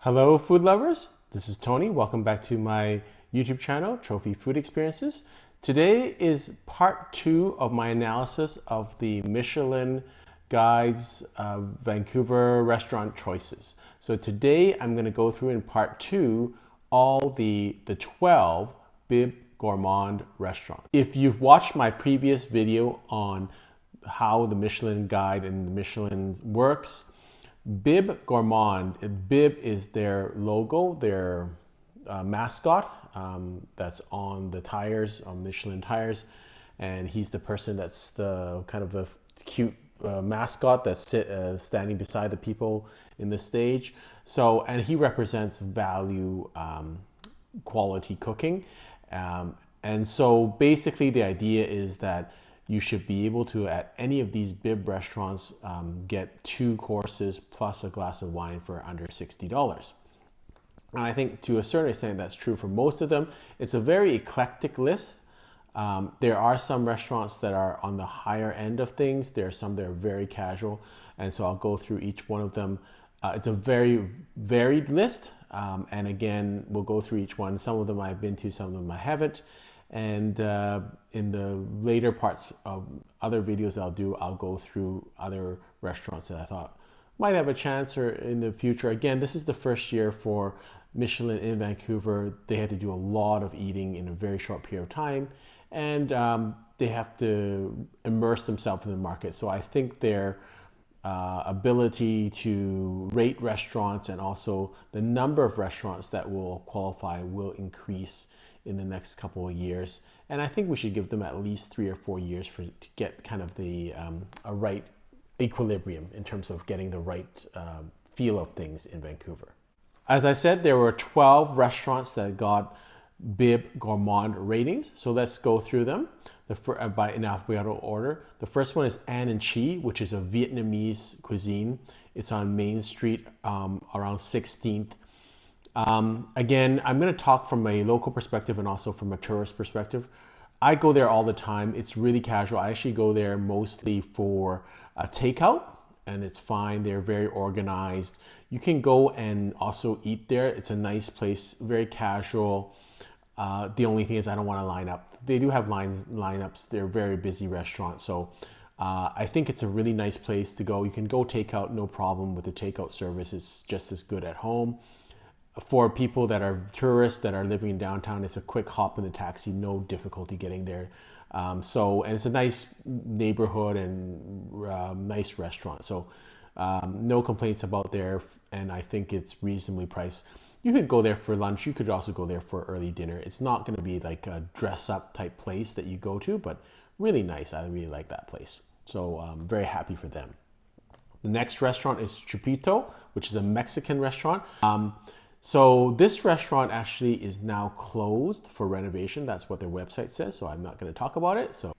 Hello food lovers, this is Tony. Welcome back to my YouTube channel, Trophy Food Experiences. Today is part 2 of my analysis of the Michelin Guide's Vancouver restaurant choices. So today I'm going to go through in part 2 all the 12 Bib Gourmand restaurants. If you've watched my previous video on how the Michelin Guide and the Michelin works, Bib Gourmand, Bib is their logo, their mascot that's on the tires, on Michelin tires, and he's the person that's the kind of a cute mascot that's standing beside the people in the stage. So, and he represents value quality cooking. And so basically the idea is that you should be able to, at any of these Bib restaurants, get 2 courses plus a glass of wine for under $60. And I think to a certain extent that's true for most of them. It's a very eclectic list. There are some restaurants that are on the higher end of things. There are some that are very casual. And so I'll go through each one of them. It's a very varied list. And again, we'll go through each one. Some of them I've been to, some of them I haven't. And in the later parts of other videos I'll go through other restaurants that I thought might have a chance or in the future. Again, this is the first year for Michelin in Vancouver. They had to do a lot of eating in a very short period of time, and they have to immerse themselves in the market. So I think their ability to rate restaurants and also the number of restaurants that will qualify will increase in the next couple of years. And I think we should give them at least 3 or 4 years to get kind of the a right equilibrium in terms of getting the right feel of things in Vancouver. As I said, there were 12 restaurants that got Bib Gourmand ratings. So let's go through them by in alphabetical order. The first one is Anh and Chi, which is a Vietnamese cuisine. It's on Main Street around 16th. Again, I'm going to talk from a local perspective and also from a tourist perspective. I go there all the time. It's really casual. I actually go there mostly for takeout, and it's fine. They're very organized. You can go and also eat there. It's a nice place, very casual. The only thing is I don't want to line up. They do have lineups. They're a very busy restaurant. So I think it's a really nice place to go. You can go takeout, no problem with the takeout service. It's just as good at home. For people that are tourists that are living in downtown, it's a quick hop in the taxi, no difficulty getting there. And it's a nice neighborhood and nice restaurant. So no complaints about there, and I think it's reasonably priced. You could go there for lunch. You could also go there for early dinner. It's not going to be like a dress up type place that you go to, but really nice. I really like that place. So I'm very happy for them. The next restaurant is Chupito, which is a Mexican restaurant. So this restaurant actually is now closed for renovation. That's what their website says, so I'm not going to talk about it. So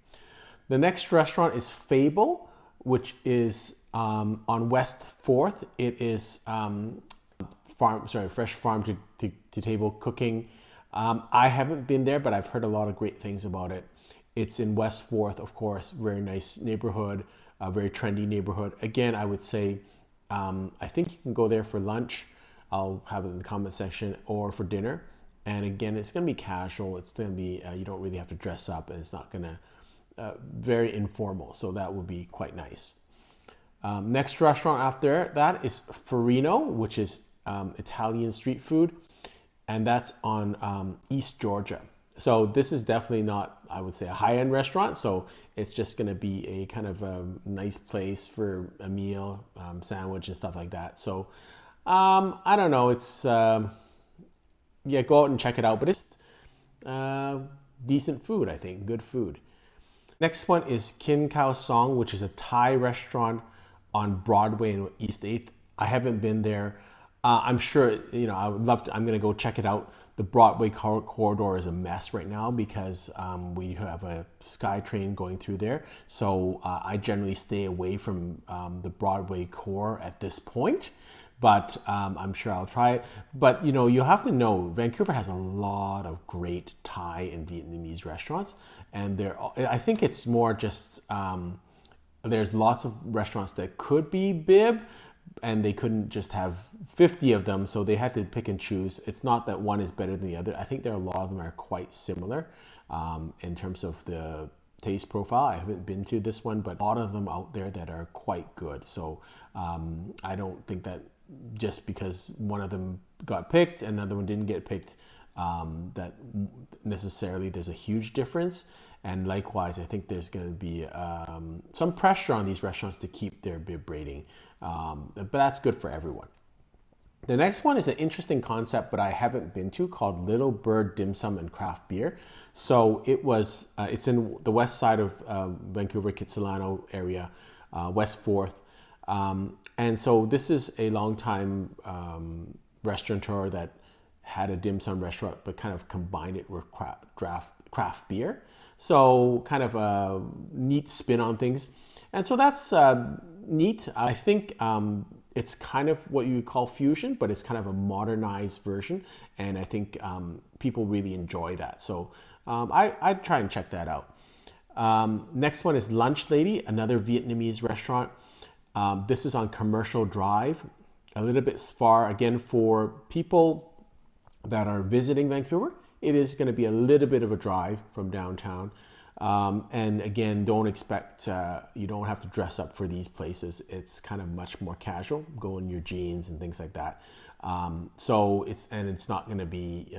the next restaurant is Fable, which is on West 4th. It is fresh farm to table cooking. I haven't been there, but I've heard a lot of great things about it. It's in West 4th, of course, very nice neighborhood, a very trendy neighborhood. Again, I would say I think you can go there for lunch. I'll have it in the comment section, or for dinner. And again, it's going to be casual. It's going to be, you don't really have to dress up, and it's not going to, very informal. So that would be quite nice. Next restaurant after that is Fiorino, which is Italian street food. And that's on East Georgia. So this is definitely not, I would say, a high-end restaurant. So it's just going to be a kind of a nice place for a meal, sandwich and stuff like that. So I don't know, it's, yeah, go out and check it out, but it's decent food, I think, good food. Next one is Kao Song, which is a Thai restaurant on Broadway and East 8th. I haven't been there. I'm sure, you know, I would love to, I'm going to go check it out. The Broadway corridor is a mess right now because we have a SkyTrain going through there. So I generally stay away from the Broadway core at this point. But I'm sure I'll try it. But you know, you have to know Vancouver has a lot of great Thai and Vietnamese restaurants, and I think it's more just there's lots of restaurants that could be Bib, and they couldn't just have 50 of them, so they had to pick and choose. It's not that one is better than the other. I think there are a lot of them are quite similar in terms of the taste profile. I haven't been to this one, but a lot of them out there that are quite good. So I don't think that just because one of them got picked and another one didn't get picked, that necessarily there's a huge difference. And likewise, I think there's going to be some pressure on these restaurants to keep their bib rating, but that's good for everyone. The next one is an interesting concept, but I haven't been to, called Little Bird Dim Sum and Craft Beer. So it's in the west side of Vancouver, Kitsilano area, West 4th. And so this is a longtime restaurateur that had a dim sum restaurant, but kind of combined it with craft beer. So kind of a neat spin on things. And so that's neat. I think it's kind of what you call fusion, but it's kind of a modernized version. And I think people really enjoy that. So I'd try and check that out. Next one is Lunch Lady, another Vietnamese restaurant. This is on Commercial Drive, a little bit far. Again, for people that are visiting Vancouver, it is going to be a little bit of a drive from downtown. And again, don't expect, you don't have to dress up for these places. It's kind of much more casual, go in your jeans and things like that. So it's not going to be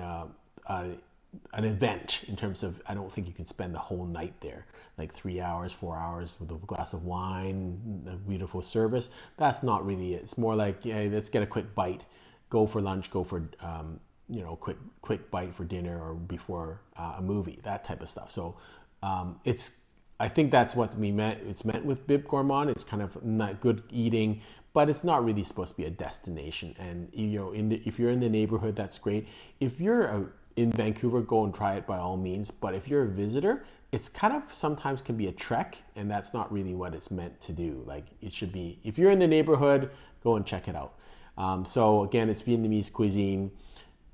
an event in terms of, I don't think you can spend the whole night there, like 3 hours, 4 hours with a glass of wine, a beautiful service. That's not really it. It's more like, hey, let's get a quick bite, go for lunch, go for, quick bite for dinner or before a movie, that type of stuff. So I think that's what it's meant with Bib Gourmand. It's kind of not good eating, but it's not really supposed to be a destination. And if you're in the neighborhood, that's great. If you're in Vancouver, go and try it by all means. But if you're a visitor, it's kind of sometimes can be a trek, and that's not really what it's meant to do. Like, it should be, if you're in the neighborhood, go and check it out. So again, it's Vietnamese cuisine.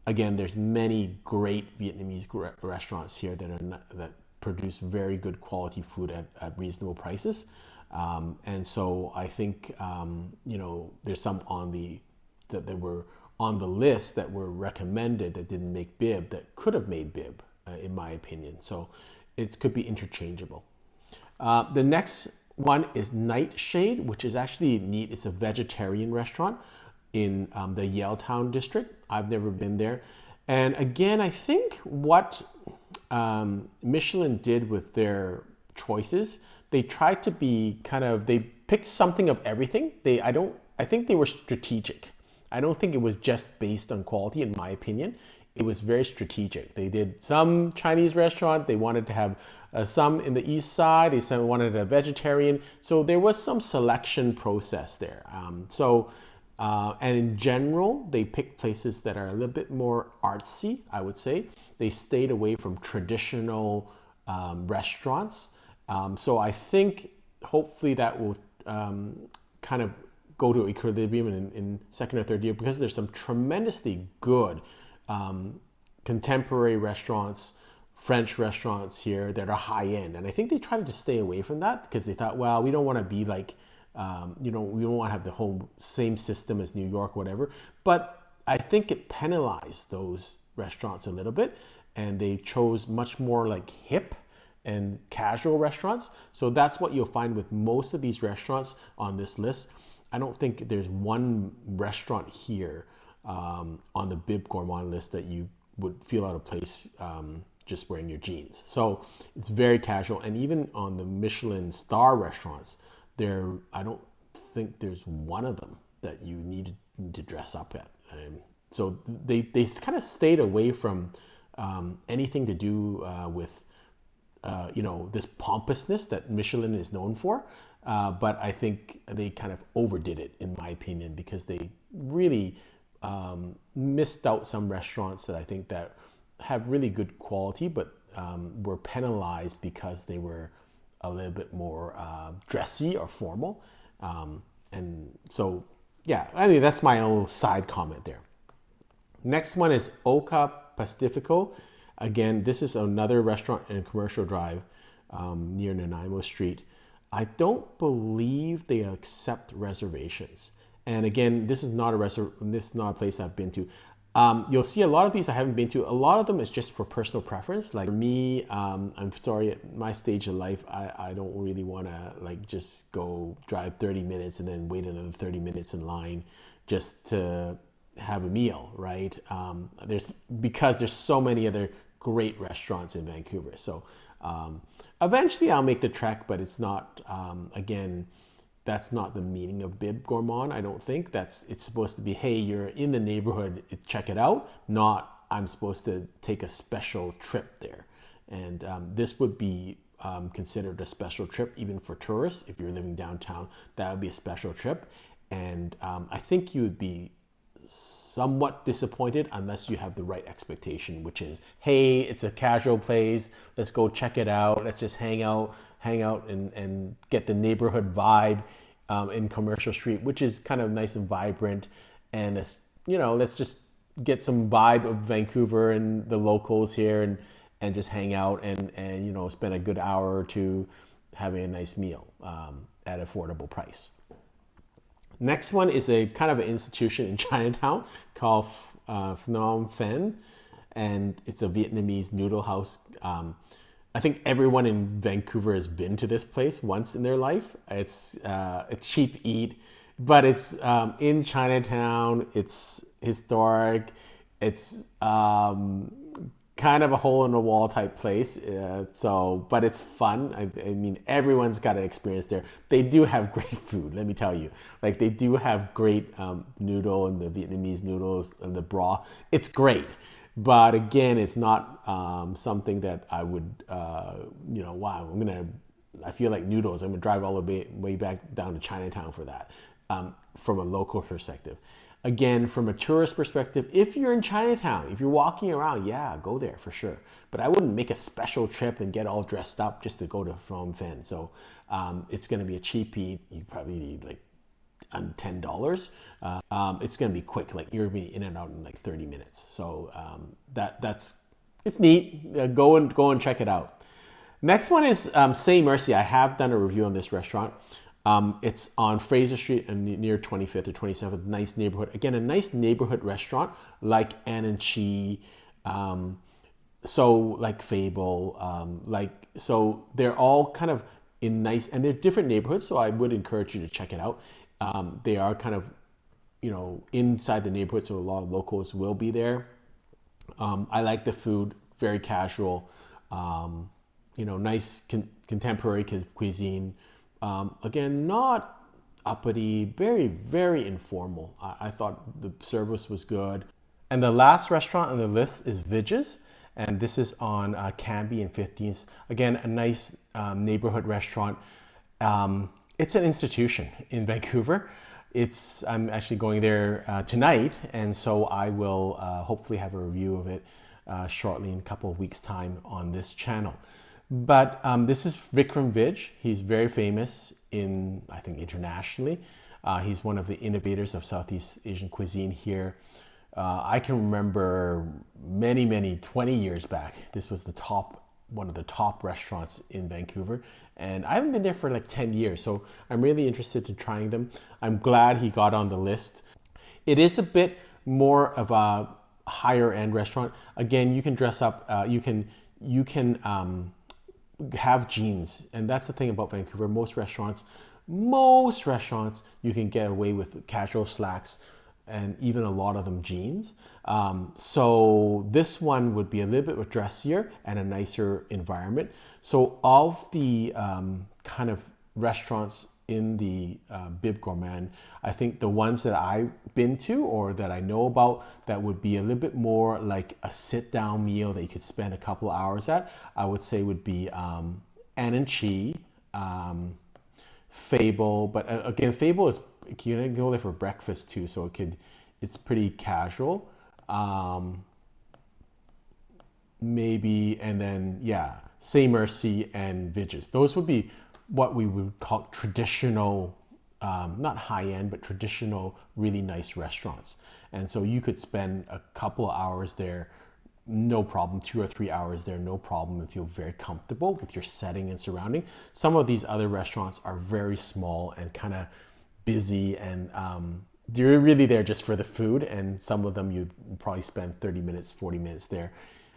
Again, there's many great Vietnamese restaurants here that produce very good quality food at reasonable prices. And so I think, there's some that were on the list that were recommended that didn't make Bib that could have made Bib, in my opinion. So it could be interchangeable. The next one is Nightshade, which is actually neat. It's a vegetarian restaurant in the Yaletown district. I've never been there. And again, I think what Michelin did with their choices, they tried to be they picked something of everything. I think they were strategic. I don't think it was just based on quality, in my opinion. It was very strategic. They did some Chinese restaurant. They wanted to have some in the east side. They wanted a vegetarian. So there was some selection process there. And in general, they picked places that are a little bit more artsy, I would say. They stayed away from traditional restaurants. So I think hopefully that will kind of go to equilibrium in second or third year, because there's some tremendously good contemporary restaurants, French restaurants here that are high end. And I think they tried to stay away from that because they thought, well, we don't want to be like, we don't want to have the whole same system as New York, whatever. But I think it penalized those restaurants a little bit, and they chose much more like hip and casual restaurants. So that's what you'll find with most of these restaurants on this list. I don't think there's one restaurant here on the Bib Gourmand list that you would feel out of place just wearing your jeans. So it's very casual. And even on the Michelin star restaurants, I don't think there's one of them that you need to dress up at. So they kind of stayed away from anything to do with this pompousness that Michelin is known for. But I think they kind of overdid it, in my opinion, because they really missed out some restaurants that I think that have really good quality, but were penalized because they were a little bit more dressy or formal. And so, yeah, I mean, that's my own side comment there. Next one is Oca Pastificio. Again, this is another restaurant in Commercial Drive near Nanaimo Street. I don't believe they accept reservations. And again, this is not a restaurant, this is not a place I've been to. You'll see a lot of these I haven't been to. A lot of them is just for personal preference. Like for me, I'm sorry, at my stage of life, I don't really want to like just go drive 30 minutes and then wait another 30 minutes in line just to have a meal, right? Because there's so many other great restaurants in Vancouver. So eventually I'll make the trek, but it's not, again, that's not the meaning of Bib Gourmand. I don't think it's supposed to be, hey, you're in the neighborhood, check it out. Not I'm supposed to take a special trip there. And this would be considered a special trip, even for tourists. If you're living downtown, that would be a special trip. And I think you would be somewhat disappointed unless you have the right expectation, which is, hey, it's a casual place, let's go check it out, let's just hang out and get the neighborhood vibe in Commercial Street, which is kind of nice and vibrant. And it's, let's just get some vibe of Vancouver and the locals here and just hang out and spend a good hour or two having a nice meal at affordable price. Next one is a kind of an institution in Chinatown called Phnom Penh, and it's a Vietnamese noodle house. I think everyone in Vancouver has been to this place once in their life. It's a cheap eat, but it's in Chinatown. It's historic. It's kind of a hole in the wall type place. But it's fun. I mean, everyone's got an experience there. They do have great food, let me tell you. Like they do have great noodle and the Vietnamese noodles and the broth. It's great. But again, it's not something that I would, wow, I feel like noodles. I'm gonna drive all the way back down to Chinatown for that, from a local perspective. Again, from a tourist perspective, if you're in Chinatown, if you're walking around, yeah, go there for sure. But I wouldn't make a special trip and get all dressed up just to go to Phnom Penh. So it's gonna be a cheap eat. You probably need like $10. It's gonna be quick. Like you're gonna be in and out in like 30 minutes. So it's neat. Go and check it out. Next one is Say Mercy. I have done a review on this restaurant. It's on Fraser Street and near 25th or 27th. Nice neighborhood. Again, a nice neighborhood restaurant like Anh and Chi. So like Fable. So they're all kind of in nice, and they're different neighborhoods. So I would encourage you to check it out. They are kind of, inside the neighborhood, so a lot of locals will be there. I like the food, very casual, nice contemporary cuisine. Again, not uppity, very, very informal. I thought the service was good. And the last restaurant on the list is Vidges, and this is on Cambie and 15th. Again, a nice neighborhood restaurant. It's an institution in Vancouver. I'm actually going there tonight, and so I will hopefully have a review of it shortly in a couple of weeks' time on this channel. But this is Vikram Vij. He's very famous I think internationally. He's one of the innovators of Southeast Asian cuisine here. I can remember many 20 years back, this was one of the top restaurants in Vancouver, and I haven't been there for like 10 years, so I'm really interested in trying them. I'm glad he got on the list. It is a bit more of a higher end restaurant. Again, you can dress up, you can have jeans, and that's the thing about Vancouver. Most restaurants, you can get away with casual slacks, and even a lot of them jeans. So this one would be a little bit dressier and a nicer environment. So of the kind of restaurants in the Bib Gourmand, I think the ones that I've been to or that I know about that would be a little bit more like a sit-down meal that you could spend a couple of hours at, I would say would be Anh and Chi, Fable. But again, Fable is, you can go there for breakfast too, so it's pretty casual. Maybe, and then yeah, Say Mercy and Vidges. Those would be what we would call traditional, not high end, but traditional, really nice restaurants. And so you could spend a couple of hours there, no problem, 2 or 3 hours there, no problem, and feel very comfortable with your setting and surrounding. Some of these other restaurants are very small and kind of busy, and they're really there just for the food, and some of them you probably spend 30 minutes, 40 minutes there.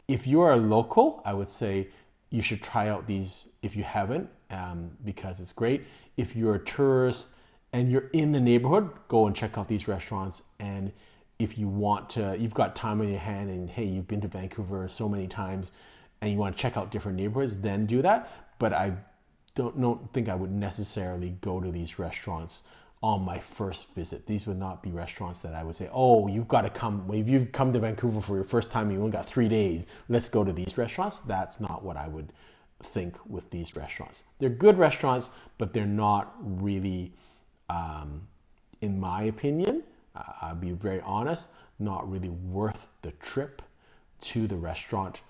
If you are a local, I would say you should try out these if you haven't, because it's great. If you're a tourist and you're in the neighborhood, go and check out these restaurants. And if you want to, you've got time on your hand and hey, you've been to Vancouver so many times and you want to check out different neighborhoods, then do that. But I don't think I would necessarily go to these restaurants on my first visit. These would not be restaurants that I would say, oh, you've got to come. If you've come to Vancouver for your first time, you only got 3 days, let's go to these restaurants. That's not what I would think with these restaurants. They're good restaurants, but they're not really, in my opinion, I'll be very honest, not really worth the trip to the restaurant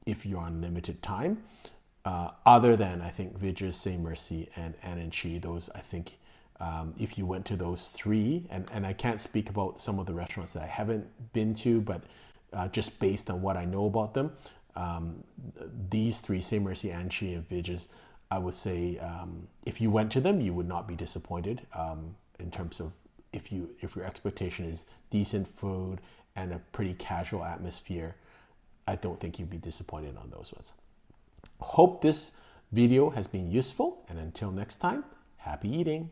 if you're on limited time. Other than, I think, Vidya's, Say Mercy, and Anh and Chi, those, I think, if you went to those three, and I can't speak about some of the restaurants that I haven't been to, but just based on what I know about them, these three, Say Mercy, Anh, Chi, and Vidya's, I would say if you went to them, you would not be disappointed in terms of if your expectation is decent food and a pretty casual atmosphere. I don't think you'd be disappointed on those ones. Hope this video has been useful, and until next time, happy eating.